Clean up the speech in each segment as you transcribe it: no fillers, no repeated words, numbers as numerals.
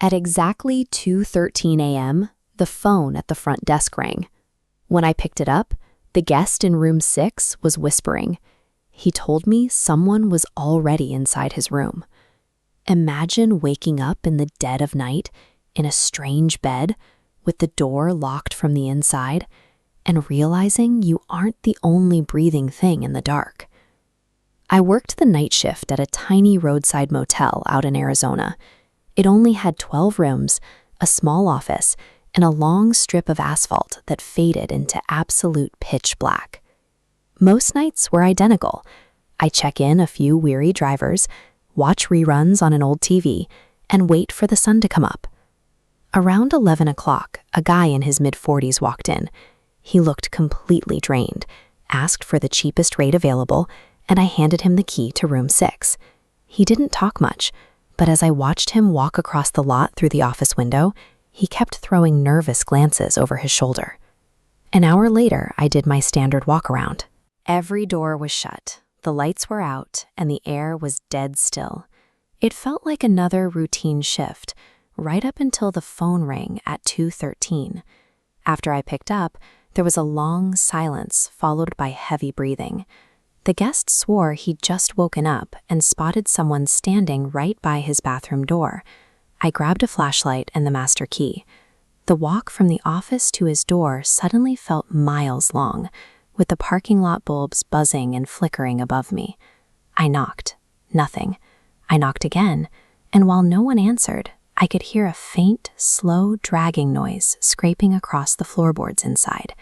At exactly 2:13 a.m., the phone at the front desk rang. When I picked it up, the guest in room 6 was whispering. He told me someone was already inside his room. Imagine waking up in the dead of night in a strange bed with the door locked from the inside and realizing you aren't the only breathing thing in the dark. I worked the night shift at a tiny roadside motel out in Arizona. It only had 12 rooms, a small office, and a long strip of asphalt that faded into absolute pitch black. Most nights were identical. I check in a few weary drivers, watch reruns on an old TV, and wait for the sun to come up. Around 11 o'clock, a guy in his mid-40s walked in. He looked completely drained, asked for the cheapest rate available, and I handed him the key to room 6. He didn't talk much, but as I watched him walk across the lot through the office window, he kept throwing nervous glances over his shoulder. An hour later, I did my standard walk-around. Every door was shut, the lights were out, and the air was dead still. It felt like another routine shift, right up until the phone rang at 2:13. After I picked up, there was a long silence followed by heavy breathing. The guest swore he'd just woken up and spotted someone standing right by his bathroom door. I grabbed a flashlight and the master key. The walk from the office to his door suddenly felt miles long, with the parking lot bulbs buzzing and flickering above me. I knocked. Nothing. I knocked again, and while no one answered, I could hear a faint, slow dragging noise scraping across the floorboards inside.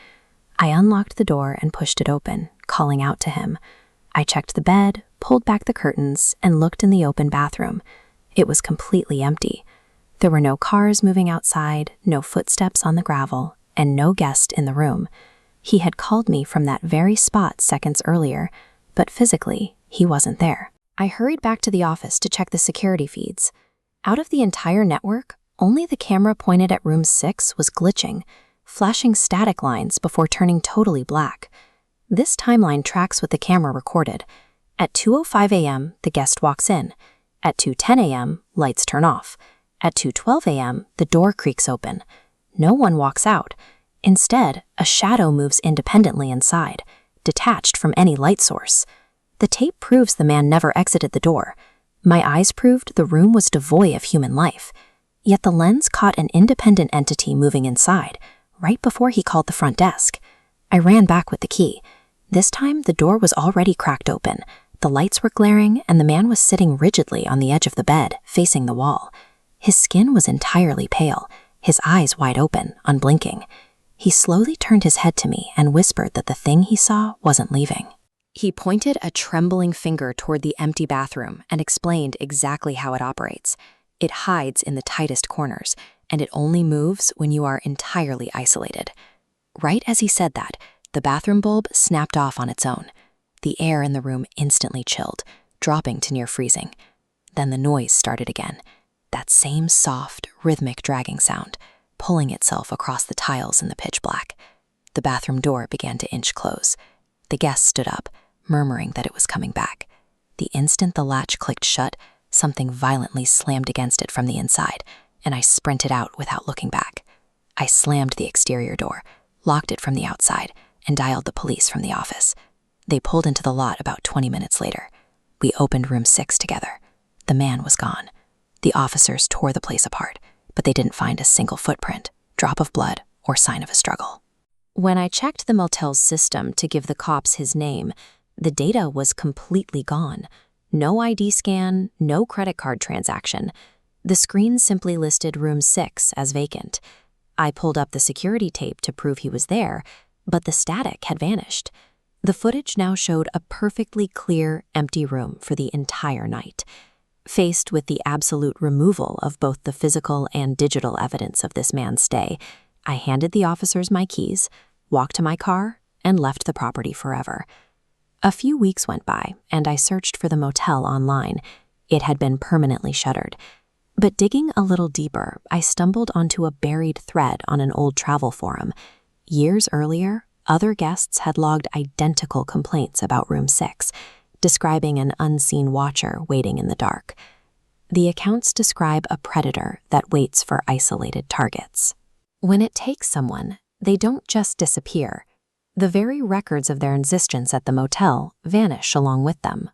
I unlocked the door and pushed it open, calling out to him. I checked the bed, pulled back the curtains, and looked in the open bathroom. It was completely empty. There were no cars moving outside, no footsteps on the gravel, and no guest in the room. He had called me from that very spot seconds earlier, but physically, he wasn't there. I hurried back to the office to check the security feeds. Out of the entire network, only the camera pointed at room 6 was glitching, flashing static lines before turning totally black. This timeline tracks what the camera recorded. At 2:05 a.m., the guest walks in. At 2:10 a.m., lights turn off. At 2:12 a.m., the door creaks open. No one walks out. Instead, a shadow moves independently inside, detached from any light source. The tape proves the man never exited the door. My eyes proved the room was devoid of human life. Yet the lens caught an independent entity moving inside, right before he called the front desk. I ran back with the key. This time, the door was already cracked open. The lights were glaring, and the man was sitting rigidly on the edge of the bed, facing the wall. His skin was entirely pale, his eyes wide open, unblinking. He slowly turned his head to me and whispered that the thing he saw wasn't leaving. He pointed a trembling finger toward the empty bathroom and explained exactly how it operates. It hides in the tightest corners, and it only moves when you are entirely isolated. Right as he said that, the bathroom bulb snapped off on its own. The air in the room instantly chilled, dropping to near freezing. Then the noise started again. That same soft, rhythmic dragging sound, pulling itself across the tiles in the pitch black. The bathroom door began to inch close. The guest stood up, murmuring that it was coming back. The instant the latch clicked shut, something violently slammed against it from the inside, and I sprinted out without looking back. I slammed the exterior door, locked it from the outside, and dialed the police from the office. They pulled into the lot about 20 minutes later. We opened room 6 together. The man was gone. The officers tore the place apart, but they didn't find a single footprint, drop of blood, or sign of a struggle. When I checked the motel's system to give the cops his name, the data was completely gone. No ID scan, no credit card transaction. The screen simply listed room 6 as vacant. I pulled up the security tape to prove he was there, but the static had vanished. The footage now showed a perfectly clear, empty room for the entire night. Faced with the absolute removal of both the physical and digital evidence of this man's stay, I handed the officers my keys, walked to my car, and left the property forever. A few weeks went by, and I searched for the motel online. It had been permanently shuttered. But digging a little deeper, I stumbled onto a buried thread on an old travel forum. Years earlier, other guests had logged identical complaints about room 6, describing an unseen watcher waiting in the dark. The accounts describe a predator that waits for isolated targets. When it takes someone, they don't just disappear. The very records of their existence at the motel vanish along with them.